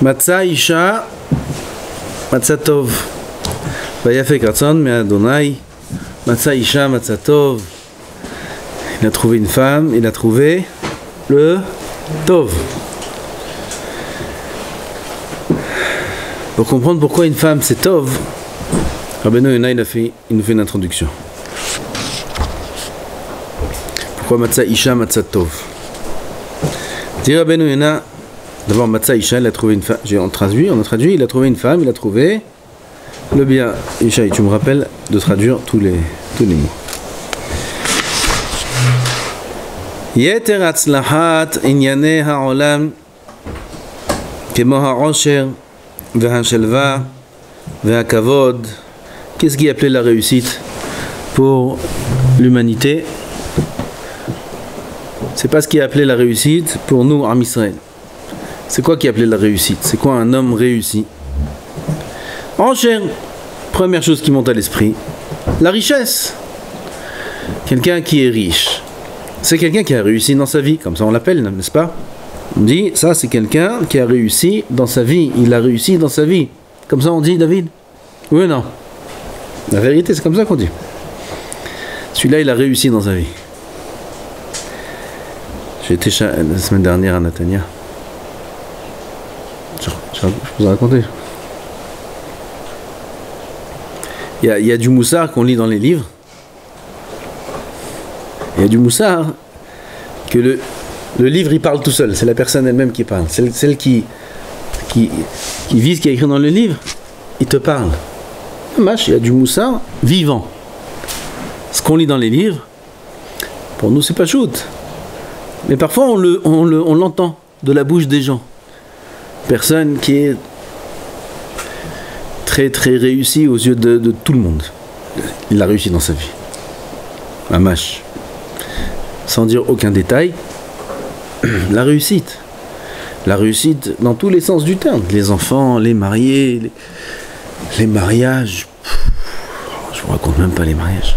Matzah Isha, Matzah Tov. Vayafek Ratzon, mais Adonai. Matzah Isha, Matzah Tov. Il a trouvé une femme, il a trouvé le Tov. Pour comprendre pourquoi une femme c'est Tov, Rabbeinu Yonah il nous fait une introduction. Pourquoi Matzah Isha, Matzah Tov? Dit Rabbeinu Yonah, d'abord Matzah Isha, il a trouvé une femme, on a traduit, il a trouvé une femme, il a trouvé le bien. Isha, tu me rappelles de traduire tous les mots. Yeter Atzlahat Inyane Ha'olam Kemo Ha'osher Ve'Hashelva Ve'Akavod. Qu'est-ce qui appelait la réussite pour l'humanité? C'est pas ce qui a appelé la réussite pour nous, Am Israël. C'est quoi qui a appelé la réussite? C'est quoi un homme réussi? En chair, première chose qui monte à l'esprit, la richesse. Quelqu'un qui est riche, c'est quelqu'un qui a réussi dans sa vie, comme ça on l'appelle, n'est-ce pas? On dit, ça c'est quelqu'un qui a réussi dans sa vie, il a réussi dans sa vie. Comme ça on dit, David? Oui ou non? La vérité, c'est comme ça qu'on dit. Celui-là, il a réussi dans sa vie. J'ai été la semaine dernière à Natania. Je vous ai raconté. Il y a du moussard qu'on lit dans les livres. Il y a du moussard que le livre il parle tout seul. C'est la personne elle-même qui parle. Celle qui vit ce qui est écrit dans le livre, il te parle. Il y a du moussard vivant. Ce qu'on lit dans les livres, pour nous c'est pas shoot. Mais parfois on l'entend de la bouche des gens. Personne qui est très très réussi aux yeux de tout le monde. Il a réussi dans sa vie. Mamash. Sans dire aucun détail, la réussite. La réussite dans tous les sens du terme. Les enfants, les mariés, les mariages. Je vous raconte même pas les mariages.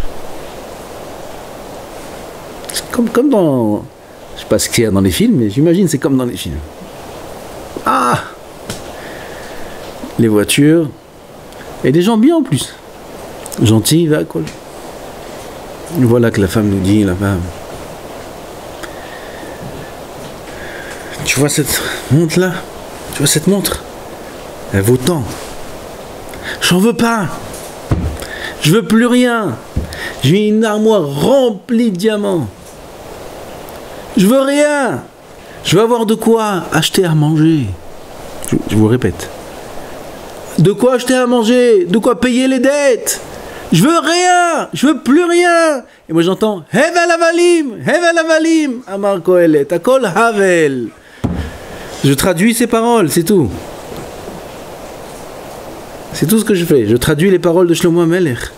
C'est comme dans... Je sais pas ce qu'il y a dans les films, mais j'imagine c'est comme dans les films. Ah! Les voitures. Et des gens bien en plus. Gentils, va quoi. Voilà que la femme nous dit, la femme. Tu vois cette montre là? Tu vois cette montre? Elle vaut tant. J'en veux pas. Je veux plus rien. J'ai une armoire remplie de diamants. Je veux rien. Je veux avoir de quoi acheter à manger. Je vous répète. De quoi acheter à manger? De quoi payer les dettes? Je veux rien. Je veux plus rien. Et moi j'entends Hevel Avalim, Amar Kohelet, Akol Havel. Je traduis ces paroles, c'est tout. C'est tout ce que je fais. Je traduis les paroles de Shlomo HaMelech.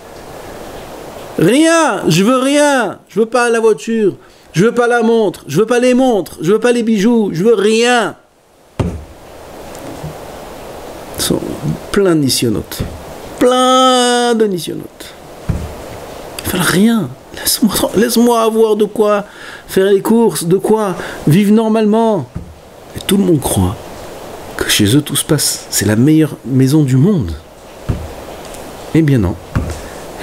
Rien. Je veux rien. Je veux pas la voiture. Je veux pas la montre, je veux pas les montres, je veux pas les bijoux, je veux rien. Ils sont plein de nisyonotes. Plein de nisyonotes. Ils veulent rien. Laisse-moi avoir de quoi faire les courses, de quoi vivre normalement. Et tout le monde croit que chez eux tout se passe. C'est la meilleure maison du monde. Eh bien non.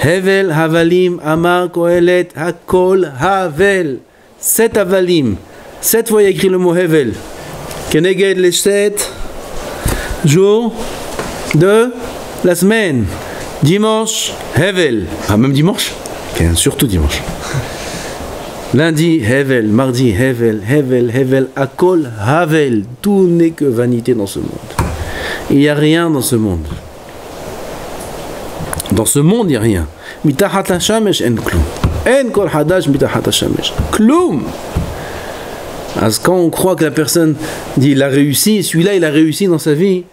Hevel Havalim Amar Kohelet Hakol Havel. 7 avalim. 7 fois il y a écrit le mot Hevel. Keneged les 7 jours de la semaine. Dimanche, Hevel. Ah, même dimanche? Surtout dimanche. Lundi, Hevel. Mardi, Hevel. Hevel. Akol Havel. Tout n'est que vanité dans ce monde. Il n'y a rien dans ce monde. Dans ce monde, il n'y a rien. Mitachat hashamesh en klum. En kol hadash mitachat hashamesh. Klum. Quand on croit que la personne dit il a réussi, celui-là il a réussi dans sa vie,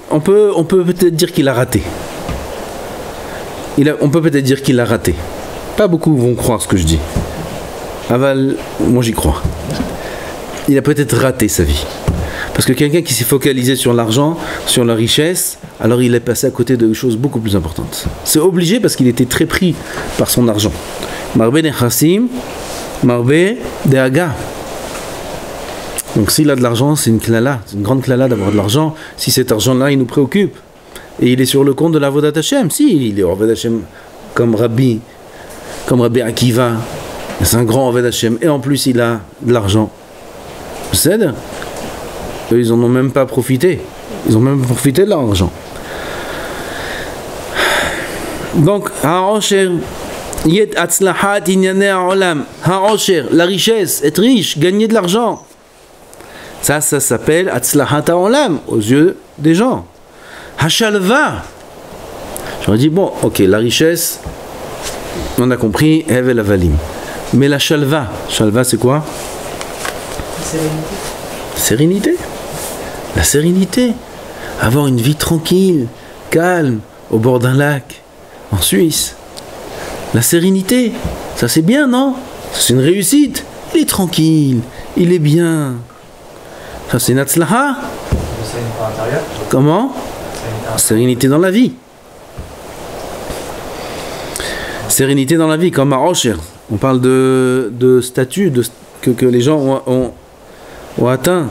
on peut peut-être dire qu'il a raté. On peut peut-être dire qu'il a raté. Pas beaucoup vont croire ce que je dis. Aval, moi j'y crois. Il a peut-être raté sa vie. Parce que quelqu'un qui s'est focalisé sur l'argent, sur la richesse, alors il est passé à côté de choses beaucoup plus importantes. C'est obligé parce qu'il était très pris par son argent. Marbe nechassim, marbe dehaga. Donc s'il a de l'argent, c'est une klala, c'est une grande klala d'avoir de l'argent. Si cet argent-là, il nous préoccupe, et il est sur le compte de la Avodat Hashem, si il est Avodat Hashem comme Rabbi Akiva, c'est un grand Avodat Hashem, et en plus il a de l'argent. C'est eux, ils en ont même pas profité. Ils ont même profité de leur argent. Donc, Ha'osher, Yet Atzlahat Inyane Ha'olam. Ha'osher, la richesse, être riche, gagner de l'argent. Ça s'appelle Atzlahat Ha'olam, aux yeux des gens. Ha'shalva. J'aurais dit, bon, ok, la richesse, on a compris, Hevel Avalim. Mais la shalva, c'est quoi? Sérénité. La sérénité. Avoir une vie tranquille, calme, au bord d'un lac, en Suisse. La sérénité, ça c'est bien, non? C'est une réussite. Il est tranquille, il est bien. Ça c'est une atzlaha. Comment? Sérénité dans la vie. Sérénité dans la vie, comme à Rocher. On parle de statut que les gens ont atteint,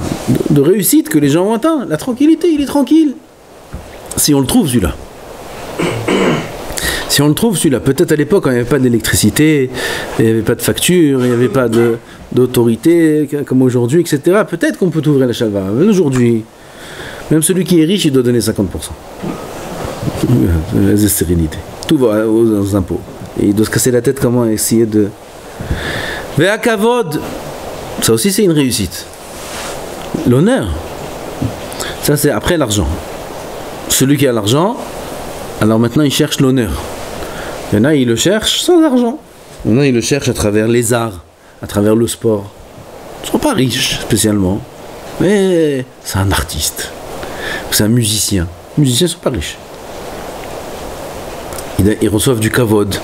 de réussite que les gens ont atteint. La tranquillité, il est tranquille. Si on le trouve celui-là. Si on le trouve celui-là, peut-être à l'époque quand il n'y avait pas d'électricité, il n'y avait pas de facture, il n'y avait pas d'autorité comme aujourd'hui, etc. Peut-être qu'on peut ouvrir la chalva. Mais aujourd'hui, même celui qui est riche, il doit donner 50%. La sérénité. Tout va aux impôts. Et il doit se casser la tête comment essayer de... Ve'akavod, ça aussi c'est une réussite. L'honneur, ça c'est après l'argent. Celui qui a l'argent, alors maintenant il cherche l'honneur. Il y en a, il le cherche sans argent. Il y en a, il le cherche à travers les arts, à travers le sport. Ils ne sont pas riches spécialement, mais c'est un artiste, c'est un musicien. Les musiciens ne sont pas riches. Ils reçoivent du kavod.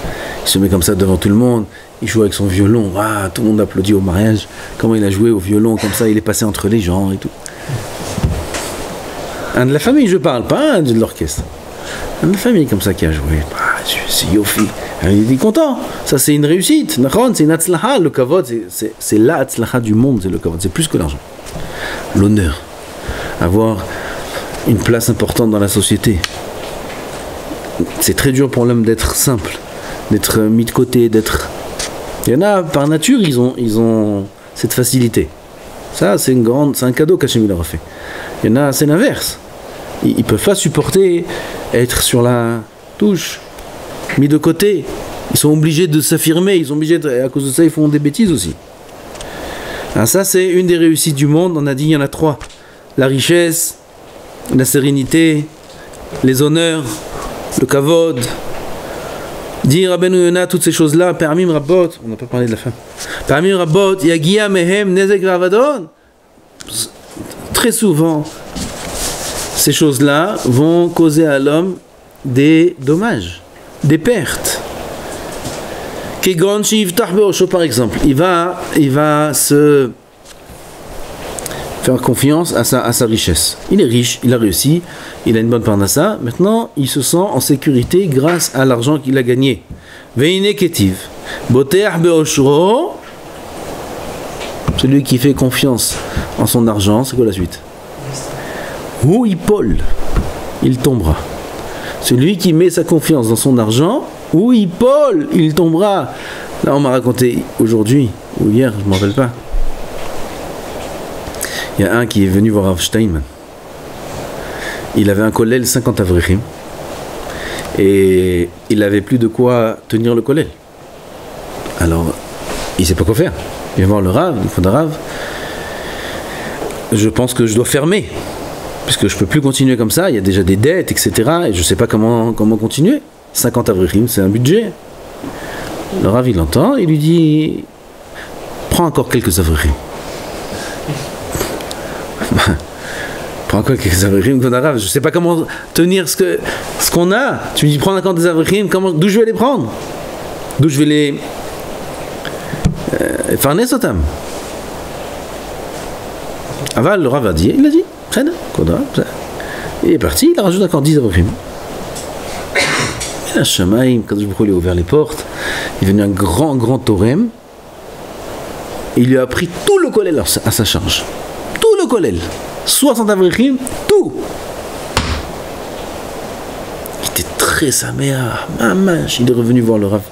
Il se met comme ça devant tout le monde. Il joue avec son violon. Ah, tout le monde applaudit au mariage. Comment il a joué au violon comme ça, il est passé entre les gens et tout. Un de la famille, je parle, pas un de l'orchestre. Un de la famille comme ça qui a joué. Ah, c'est Yofi. Il est content. Ça, c'est une réussite. C'est une atzlaha. Le kavod, c'est la atzlaha du monde. C'est le kavod. C'est plus que l'argent. L'honneur. Avoir une place importante dans la société. C'est très dur pour l'homme d'être simple, d'être mis de côté, d'être... Il y en a, par nature, ils ont cette facilité. Ça, c'est un cadeau qu'Hachem leur a fait. Il y en a, c'est l'inverse. Ils ne peuvent pas supporter être sur la touche, mis de côté. Ils sont obligés de s'affirmer, à cause de ça, ils font des bêtises aussi. Alors ça, c'est une des réussites du monde. On a dit, il y en a 3. La richesse, la sérénité, les honneurs, le kavod. Dire Rabbeinu Yonah toutes ces choses-là, Permim Rabot, on n'a pas parlé de la femme. Permim Rabot, Yagia Mehem Nezek Ravadon. Très souvent, ces choses-là vont causer à l'homme des dommages, des pertes. Kegon Shivtach Beosho par exemple, il va se faire confiance à sa richesse. Il est riche, il a réussi, il a une bonne parnassa. Maintenant, il se sent en sécurité grâce à l'argent qu'il a gagné. Veine ketiv, boteach beoshro. Celui qui fait confiance en son argent, c'est quoi la suite? Ou ipol, il tombera. Celui qui met sa confiance dans son argent, ou ipol, il tombera. Là, on m'a raconté aujourd'hui ou hier, je ne m'en rappelle pas. Il y a un qui est venu voir Rav Steinman. Il avait un kollel 50 avrichim et il n'avait plus de quoi tenir le kollel. Alors, il ne sait pas quoi faire. Il vient voir le Rav, il faut un Rav. Je pense que je dois fermer, puisque je ne peux plus continuer comme ça. Il y a déjà des dettes, etc. Et je ne sais pas comment continuer. 50 avrichim, c'est un budget. Le Rav, il entend, il lui dit prends encore quelques avrichim. Prends encore quelques avrichim qu'on a. Je sais pas comment tenir ce qu'on a. Tu me dis prends encore des avrichim, d'où je vais les prendre? D'où je vais les faire nesotam? Aval, le Rav a dit, il a dit, très bien, il est parti, il a rajouté encore 10 avrichim. Et la Shamaïm, quand je il a ouvert les portes, il est venu un grand torem, et il lui a pris tout le kollel à sa charge. tout le kollel. 60 avrichim, tout. Il était très saméa. Il est revenu voir le Rav.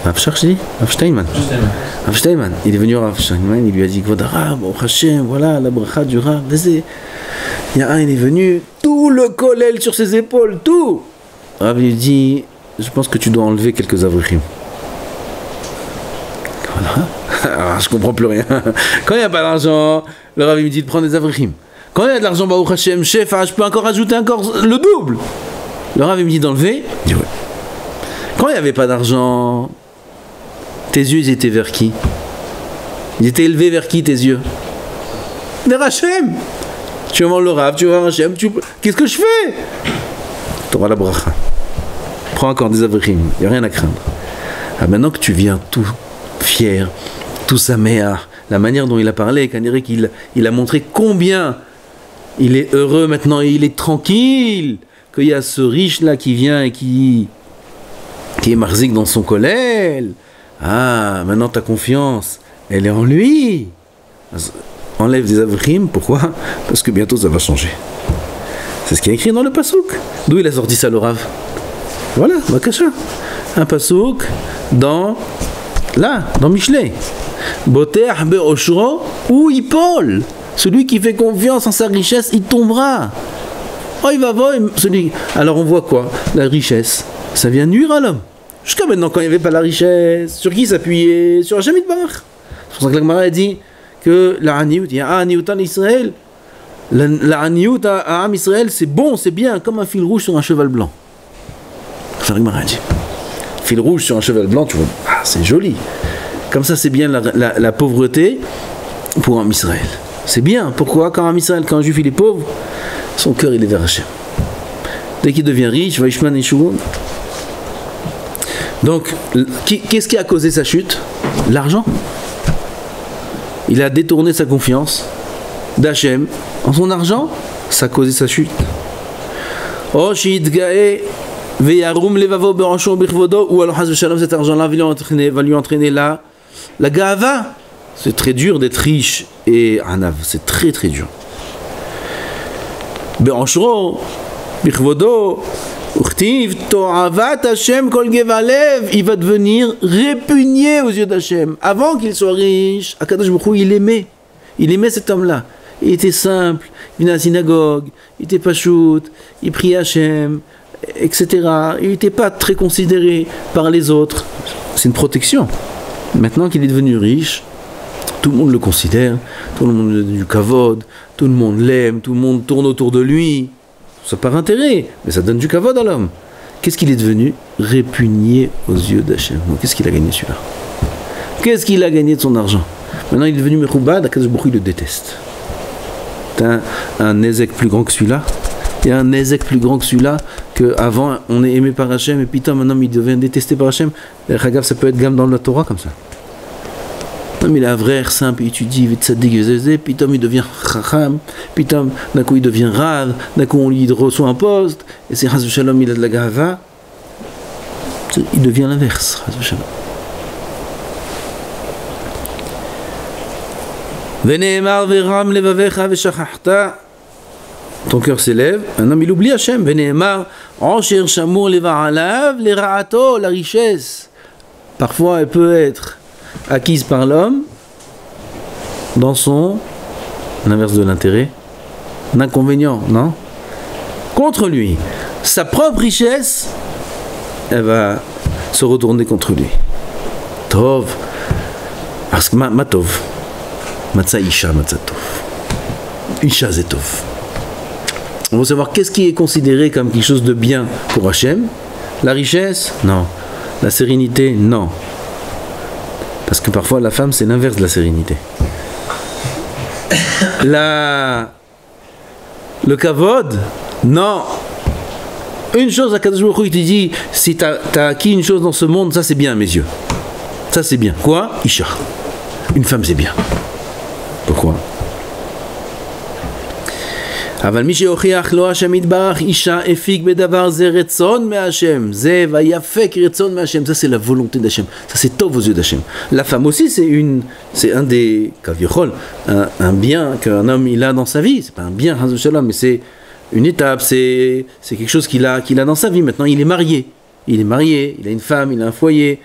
Rav Steinman. Rav Steinman. Il est venu voir Rav Steinman, il lui a dit Kvodara, bon Hachem, voilà la bracha du Rav. Il y a un, il est venu, tout le kollel sur ses épaules, tout. Rav lui dit, je pense que tu dois enlever quelques avrichim. Voilà. Alors, je comprends plus rien. Quand il n'y a pas d'argent, le Rav me dit de prendre des avrichim. Quand il y a de l'argent, Baruch Hashem, chef, je peux encore ajouter encore le double. Le Rav me dit d'enlever. Je dis ouais. Quand il n'y avait pas d'argent, tes yeux, ils étaient vers qui? Ils étaient élevés vers qui, tes yeux? Vers Hashem. Tu vas voir le Rav, tu vas voir Hashem, qu'est-ce que je fais? Tu auras la bracha. Prends encore des avrichim, il n'y a rien à craindre. Ah, maintenant que tu viens tout fier, tout saméa, la manière dont il a parlé, il a montré combien il est heureux maintenant et il est tranquille, qu'il y a ce riche là qui vient et qui est marzik dans son kollel. Ah, maintenant ta confiance, elle est en lui. Enlève des avrichim, pourquoi? Parce que bientôt ça va changer. C'est ce qui est écrit dans le pasouk. D'où il a sorti ça le Rav? Voilà, Bakasha. Un pasouk dans Mishlei. Boter be'oshro ou Ipol. Celui qui fait confiance en sa richesse, il tombera. Oh, il va voir celui. Alors on voit quoi? La richesse, ça vient nuire à l'homme. Jusqu'à maintenant, quand il n'y avait pas la richesse, sur qui s'appuyer? Sur Hashem Yitbarach. C'est pour ça que la Gemara a dit que la Haniout, il y a Haniout en Israël. La Haniout à Am Israël, c'est bon, c'est bien, comme un fil rouge sur un cheval blanc. C'est la Gemara a dit. Fil rouge sur un cheval blanc, tu vois, ah, c'est joli. Comme ça, c'est bien la pauvreté pour Am Israël. C'est bien. Pourquoi? Quand Am Israël, quand un juif il est pauvre, son cœur il est vers Hashem. Dès qu'il devient riche, Vaishman et Shuvon. Donc, qu'est-ce qui a causé sa chute? L'argent. Il a détourné sa confiance d'Hachem en son argent, ça a causé sa chute. Oh, Shidgae, Veyarum Levavo Beranchon Birvodo, ou alors Hazveshalom, cet argent-là va lui entraîner la Gahava. C'est très dur d'être riche et Anav, c'est très très dur. Beranchon Birvodo, Uchtiv, Toavat Hashem Kol Gevalev, il va devenir répugné aux yeux d'Hachem. Avant qu'il soit riche, Akadosh Baruch Hu, il aimait cet homme-là. Il était simple, il venait à la synagogue, il était pachout, il priait Hachem, etc. Il n'était pas très considéré par les autres. C'est une protection. Maintenant qu'il est devenu riche, tout le monde le considère, tout le monde lui donne du kavod, tout le monde l'aime, tout le monde tourne autour de lui. Ça par intérêt, mais ça donne du kavod à l'homme. Qu'est-ce qu'il est devenu? Répugné aux yeux d'Hachem. Qu'est-ce qu'il a gagné celui-là? Qu'est-ce qu'il a gagné de son argent? Maintenant il est devenu mechoubad, Akadosh Baruch Hu, il le déteste. T'as un nezek plus grand que celui-là? Il y a un nezek plus grand que celui-là, qu'avant on est aimé par Hachem, et puis un homme il devient détesté par Hachem. Regarde, ça peut être gamme dans la Torah comme ça. Non, mais il est un vrai simple, il étudie, il tzadik, puis il devient chacham, puis d'un coup il devient rav, d'un coup on lui reçoit un poste, et c'est Chas v'Shalom, il a de la gahava, il devient l'inverse, Chas v'Shalom. Veneemar veram levavecha veshachachta, ton cœur s'élève, un homme il oublie Hachem, Veneemar ancher shamour levaralav leraato, la richesse, parfois elle peut être acquise par l'homme dans son, l'inverse de l'intérêt, l'inconvénient, non? Contre lui. Sa propre richesse, elle va se retourner contre lui. Tov. Parce que matov. Matza isha, matza tov. Isha zetov. On va savoir qu'est-ce qui est considéré comme quelque chose de bien pour Hachem. La richesse? Non. La sérénité? Non. Parce que parfois la femme c'est l'inverse de la sérénité. Le kavod, non. Une chose à Kadosh Baruch Hu, il te dit, si t'as acquis une chose dans ce monde, ça c'est bien à mes yeux. Ça c'est bien. Quoi? Isha. Une femme c'est bien. Pourquoi? אבל מי שהוכיח לו השם יתברך אישה הפיק בדבר זה רצון מהשם, זה ויפק רצון מהשם, ça c'est la volonté d'Hachem, ça c'est tov aux yeux d'Hachem. La femme aussi c'est un des kavichol, un bien qu'un homme il a dans sa vie, c'est pas un bien mais c'est une étape, c'est quelque chose qu'il a dans sa vie. Maintenant il est marié, il a une femme, il a un foyer,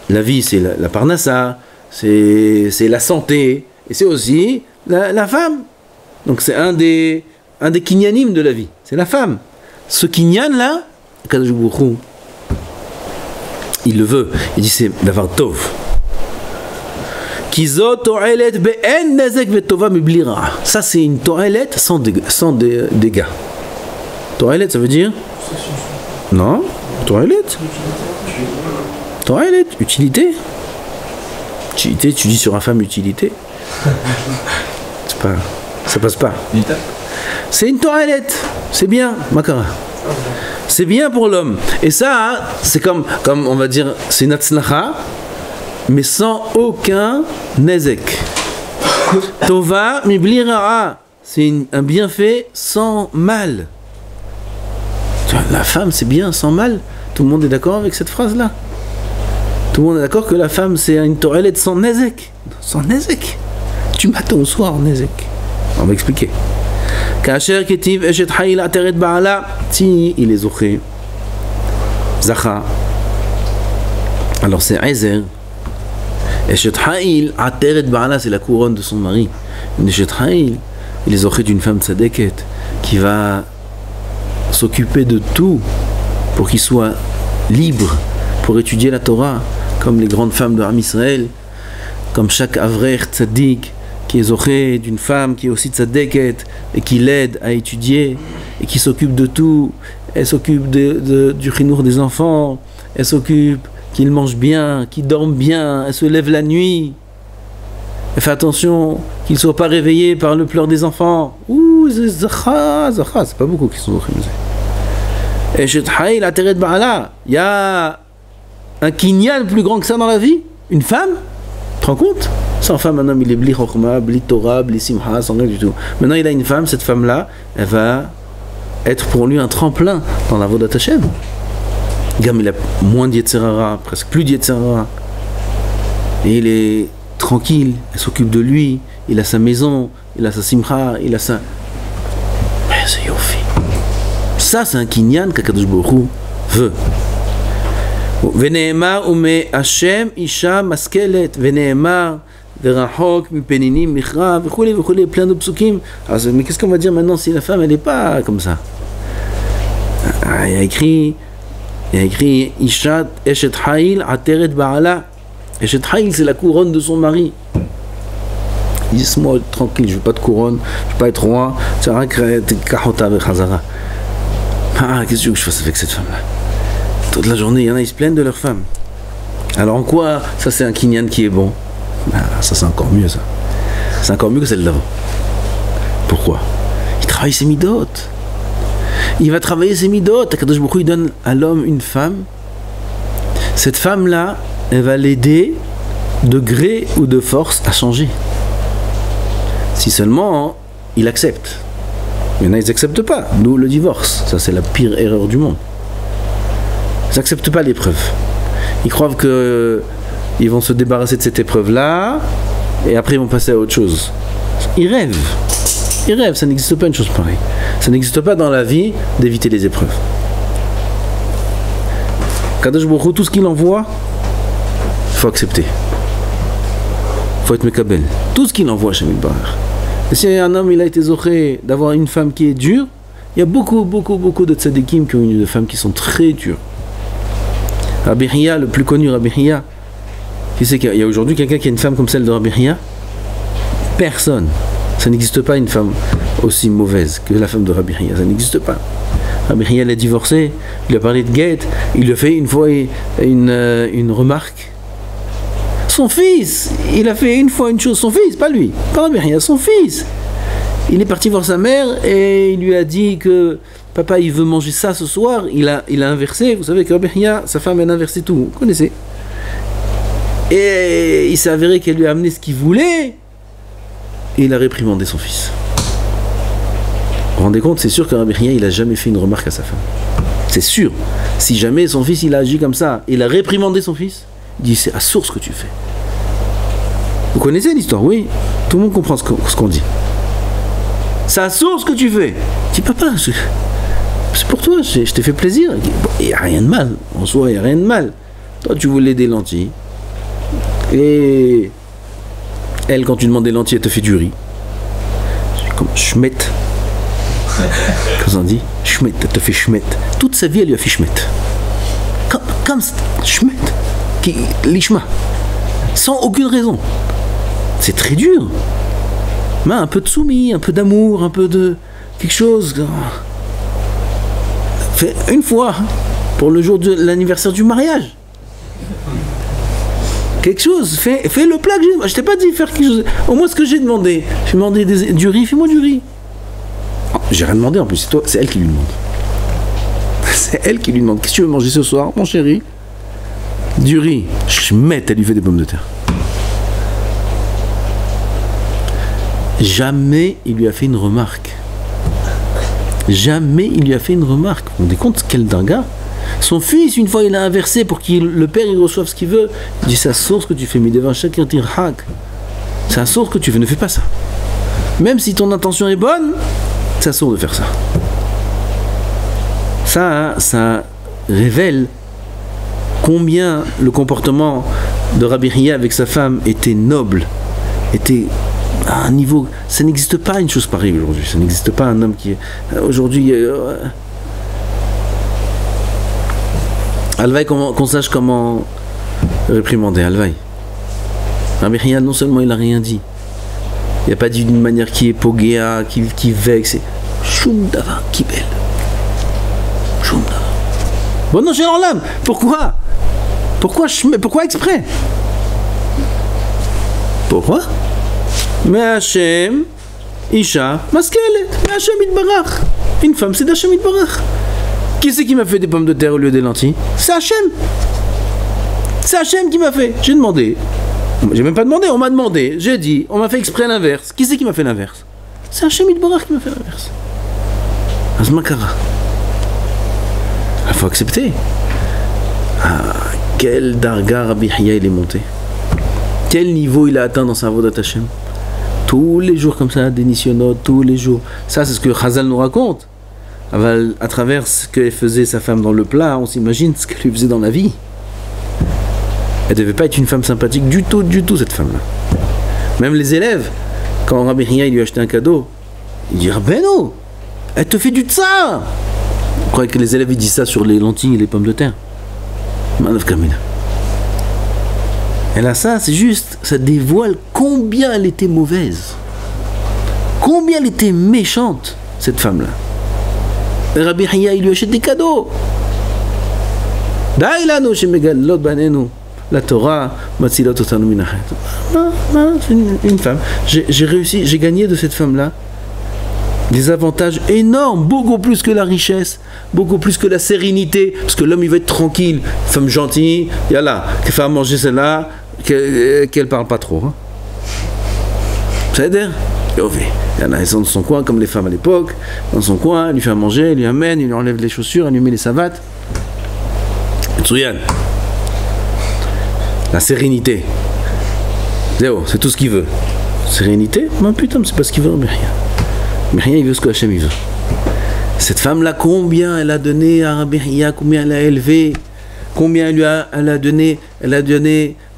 la vie c'est la parnassa, c'est la santé, et c'est aussi la femme. Donc c'est un des kinyanim de la vie, c'est la femme. Ce kinyan là, Kadosh Baruch Hu, il le veut, il dit c'est d'avoir tov. Kizot to'elet be'en nezek ve'tova mibli ra. Ça c'est une to'elet sans dégâts. To'elet ça veut dire non, to'elet. To'elet, utilité. Utilité, tu dis sur une femme utilité. C'est pas, ça passe pas. C'est une toilette, c'est bien, Makara. C'est bien pour l'homme. Et ça, c'est comme on va dire, c'est une atzlacha, mais sans aucun nezek. Tova mibli ra'a, c'est un bienfait sans mal. La femme, c'est bien sans mal. Tout le monde est d'accord avec cette phrase-là. Tout le monde est d'accord que la femme, c'est une toilette sans nezek. Sans nezek. Du matin au soir, nezek. On va expliquer. Kacher ketiv eshet hayil ateret ba'ala, si il est zoché. Zacha. Alors c'est Ezer. Eshet hayil ateret ba'ala, c'est la couronne de son mari. Eshet hayil, il est zoché d'une femme tzadeket qui va s'occuper de tout pour qu'il soit libre pour étudier la Torah, comme les grandes femmes de Am Israël, comme chaque avrer tzaddik qui est zoché d'une femme qui est aussi tzadeket et qui l'aide à étudier et qui s'occupe de tout. Elle s'occupe du chinour des enfants, elle s'occupe qu'ils mangent bien, qu'ils dorment bien, elle se lève la nuit, elle fait attention qu'ils ne soient pas réveillés par le pleur des enfants. Ouh, c'est zacha, c'est pas beaucoup qui sont zochés. Et chez Thaï, la Teret Ba'ala, il y a un kinyan plus grand que ça dans la vie, une femme. Tu te rends compte? Sans femme, un homme, il est bli chokhma, bli Torah, bli simha, sans rien du tout. Maintenant, il a une femme, cette femme-là, elle va être pour lui un tremplin dans la Vodat Hashem. Gam, il a moins d'Yetzerara, presque plus d'Yetzerara. Et il est tranquille, elle s'occupe de lui, il a sa maison, il a sa simha, il a sa... Mais c'est yofi. Ça, c'est un kinyan qu'Akadosh Baruch Hu veut. Veneemar ume Hashem isha maskelet, veneemar verachok mipeninim michra, v'choulé, plein de psukim. Mais qu'est-ce qu'on va dire maintenant si la femme elle n'est pas comme ça? Il y a écrit isha eshet hayil ateret ba'ala. Eshet hayil c'est la couronne de son mari. Dis-moi tranquille, je veux pas de couronne, je veux pas être roi. Ah, qu'est-ce que tu veux que je fasse avec cette femme-là? Toute la journée, il y en a, ils se plaignent de leur femme. Alors en quoi ça c'est un kinyan qui est bon? Ça c'est encore mieux ça. C'est encore mieux que celle d'avant. Pourquoi? Il travaille ses midot. Il va travailler ses midot. Akadosh Baruch Hu, il donne à l'homme une femme. Cette femme-là, elle va l'aider de gré ou de force à changer. Si seulement il accepte. Il y en a, ils n'acceptent pas. Nous, le divorce, ça c'est la pire erreur du monde. Ils n'acceptent pas l'épreuve. Ils croient qu'ils vont se débarrasser de cette épreuve-là et après ils vont passer à autre chose. Ils rêvent. Ils rêvent, ça n'existe pas une chose pareille. Ça n'existe pas dans la vie d'éviter les épreuves. Kadosh Baruch Hu, tout ce qu'il envoie, il faut accepter. Il faut être mekabel. Tout ce qu'il envoie, Hashem Yitbarach. Et si un homme il a été zoché d'avoir une femme qui est dure, il y a beaucoup de tzadikim qui ont une femmes qui sont très dures. Rabbi Hiya, le plus connu Rabbi Hiya, qui sait qu'il y a aujourd'hui quelqu'un qui a une femme comme celle de Rabbi Hiya? Personne. Ça n'existe pas une femme aussi mauvaise que la femme de Rabbi Hiya, ça n'existe pas. Rabbi Hiya l'a divorcé, il lui a parlé de guet, il lui a fait une fois une remarque. Son fils, il a fait une fois une chose, son fils, pas lui, pas Rabbi Hiya, son fils. Il est parti voir sa mère et il lui a dit que papa il veut manger ça ce soir, il a inversé, vous savez que Rabbi Hiya, sa femme elle a inversé tout, vous connaissez. Et il s'est avéré qu'elle lui a amené ce qu'il voulait et il a réprimandé son fils. Vous vous rendez compte, c'est sûr que Rabbi Chia, il n'a jamais fait une remarque à sa femme. C'est sûr. Si jamais son fils, il a agi comme ça, il a réprimandé son fils, il dit, c'est à source ce que tu fais. Vous connaissez l'histoire, oui. Tout le monde comprend ce qu'on dit. C'est à source ce que tu fais. Dis, papa, c'est pour toi, je t'ai fait plaisir. Il n'y a rien de mal. En soi, il n'y a rien de mal. Toi, tu voulais des lentilles. Et elle, quand tu demandes des lentilles, elle te fait du riz. Comme schmette. Qu'est-ce qu'on dit? Schmette, elle te fait schmette. Toute sa vie, elle lui a fait schmette. Comme schmette. L'ishma. Sans aucune raison. C'est très dur. Mais un peu de soumis, un peu d'amour, un peu de quelque chose. Fais une fois pour le jour de l'anniversaire du mariage. Quelque chose, fais le plat que j'ai. Je t'ai pas dit faire quelque chose. Au moins ce que j'ai demandé. J'ai demandé du riz, fais-moi du riz. Oh, j'ai rien demandé en plus, c'est elle qui lui demande. C'est elle qui lui demande. Qu'est-ce que tu veux manger ce soir, mon chéri? Du riz. Elle lui fait des pommes de terre. Jamais il lui a fait une remarque. Jamais il lui a fait une remarque. Vous vous rendez compte quel darga? Son fils, une fois, il a inversé pour que le père il reçoive ce qu'il veut. Il dit, c'est la source que tu fais, mais devant chacun tirhak. C'est la source que tu fais, ne fais pas ça. Même si ton intention est bonne, c'est la source de faire ça. Ça révèle combien le comportement de Rabbi Chia avec sa femme était noble, était à un niveau. Ça n'existe pas une chose pareille aujourd'hui. Ça n'existe pas un homme qui est. Aujourd'hui. Alvaï, qu'on sache comment réprimander Alvaï. Rabbi Chia, non seulement il n'a rien dit, il n'a pas dit d'une manière qui est pogéa, qui vexe, c'est Shum Davar Kibel. Shum Davar. Bon, non, j'ai l'âme. Pourquoi exprès? Pourquoi? Mais Hachem, Isha, Maskelet, mais Hachem Itbarach. Une femme, c'est d'Hachem Itbarach. Qui c'est qui m'a fait des pommes de terre au lieu des lentilles? C'est Hachem. C'est Hachem qui m'a fait. J'ai demandé. J'ai même pas demandé, on m'a demandé. J'ai dit, on m'a fait exprès l'inverse. Qui c'est qui m'a fait l'inverse? C'est Hachem Itbarach qui m'a fait l'inverse. Azmakara. Il faut accepter. Quel darga Rabbi Chia il est monté. Quel niveau il a atteint dans sa voie d'Hachem. Tous les jours comme ça, des nisyonotes, tous les jours. Ça, c'est ce que Chazal nous raconte. À travers ce que faisait sa femme dans le plat, on s'imagine ce qu'elle lui faisait dans la vie. Elle devait pas être une femme sympathique du tout, cette femme-là. Même les élèves, quand Rabbi Chia lui achetait un cadeau, il dit Rabbeinu, elle te fait du tsar. Vous croyez que les élèves ils disent ça sur les lentilles et les pommes de terre? Manav Kamina. Et là, ça, c'est juste, ça dévoile combien elle était mauvaise. Combien elle était méchante, cette femme-là. Et Rabbi Chia, il lui achète des cadeaux. Daïlano chez Megalot Banenu. La Torah, Matsilot Otanu Minachet. C'est une femme. J'ai réussi, j'ai gagné de cette femme-là des avantages énormes, beaucoup plus que la richesse, beaucoup plus que la sérénité, parce que l'homme il va être tranquille, femme gentille, yalla, qu'elle fait à manger celle-là, qu'elle parle pas trop. Hein. Ça aide? Il y en a, elles sont dans son coin, comme les femmes à l'époque, dans son coin, elle lui fait à manger, elle lui amène, il lui enlève les chaussures, elle lui met les savates. Tsuyan. La sérénité. Zéro, c'est tout ce qu'il veut. Sérénité? Mais putain, c'est pas ce qu'il veut, mais rien. Mais rien, il veut ce que Hachem il veut. Cette femme-là, combien elle a donné à Rabbi Chia, combien elle a élevé, combien elle a donné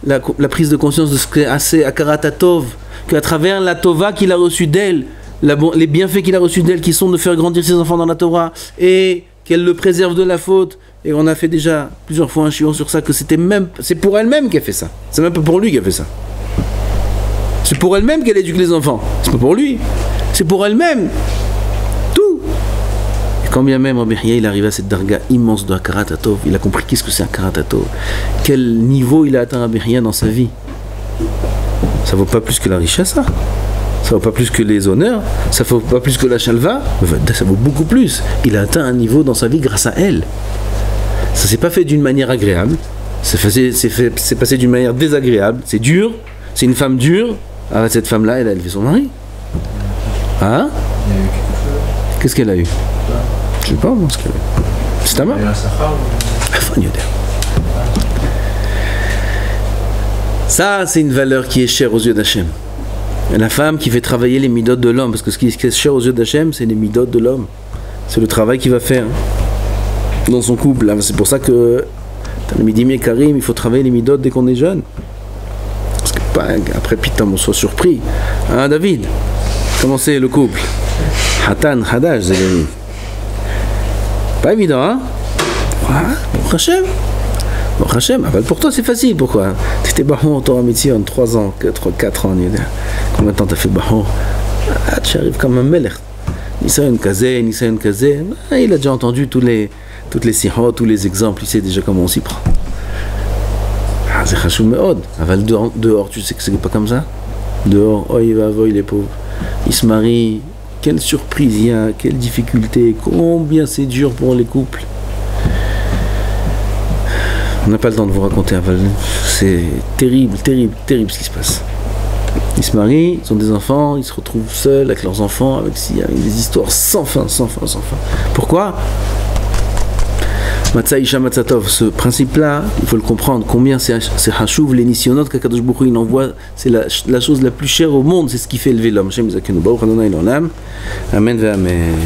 la prise de conscience de ce qu'est assez Akarat Tov, qu'à travers la Tova qu'il a reçue d'elle, les bienfaits qu'il a reçus d'elle, qui sont de faire grandir ses enfants dans la Torah, et qu'elle le préserve de la faute. Et on a fait déjà plusieurs fois un chion sur ça, que c'est pour elle-même qu'elle fait ça. C'est même pas pour lui qu'elle fait ça. C'est pour elle-même qu'elle éduque les enfants. C'est pas pour lui. C'est pour elle-même. Tout. Et quand bien même Rabbi Chia, il arrive à cette darga immense de Akarat Tov, il a compris qu'est-ce que c'est Akarat Tov. Quel niveau il a atteint Rabbi Chia dans sa vie. Ça vaut pas plus que la richesse, ça. Ça vaut pas plus que les honneurs. Ça vaut pas plus que la chalva. Ça vaut beaucoup plus. Il a atteint un niveau dans sa vie grâce à elle. Ça s'est pas fait d'une manière agréable. C'est passé d'une manière désagréable. C'est dur. C'est une femme dure. Ah, cette femme-là, elle a élevé son mari. Hein? Qu'est-ce qu'elle a eu? Je sais pas moi ce qu'elle a eu. C'est ta main? Ça, c'est une valeur qui est chère aux yeux d'Hachem. La femme qui fait travailler les midotes de l'homme, parce que ce qui est cher aux yeux d'Hachem, c'est les midotes de l'homme. C'est le travail qu'il va faire dans son couple. C'est pour ça que dans le Midim et Karim, il faut travailler les midotes dès qu'on est jeune. Parce que après, pitam, on soit surpris. Hein, David? Comment c'est le couple? Hatan, Hadash, Zélémy. Pas évident, hein? Bon Hachem. Bon Hachem, pour toi c'est facile, pourquoi? Tu étais Bahon en Torah Mitzion, 3 ans, 4 ans, combien de temps t'as fait Bahon? Tu arrives comme un melech. Nisayon Kazé, il a déjà entendu toutes les sirot, tous les exemples, il sait déjà comment on s'y prend. C'est Hachou Meod. Dehors, tu sais que c'est pas comme ça? Dehors, oh il va voir les pauvres. Il se marie, quelle surprise il y a, quelle difficulté, combien c'est dur pour les couples. On n'a pas le temps de vous raconter, c'est terrible, terrible, terrible ce qui se passe. Ils se marient, ils ont des enfants, ils se retrouvent seuls avec leurs enfants, avec des histoires sans fin. Pourquoi? Matzah Isha Matzatov, ce principe-là, il faut le comprendre, combien c'est Hashuv, les Nisyonot, qu'Akadosh Baruch Hu il envoie, c'est la chose la plus chère au monde, c'est ce qui fait élever l'homme. Amen ve Amen.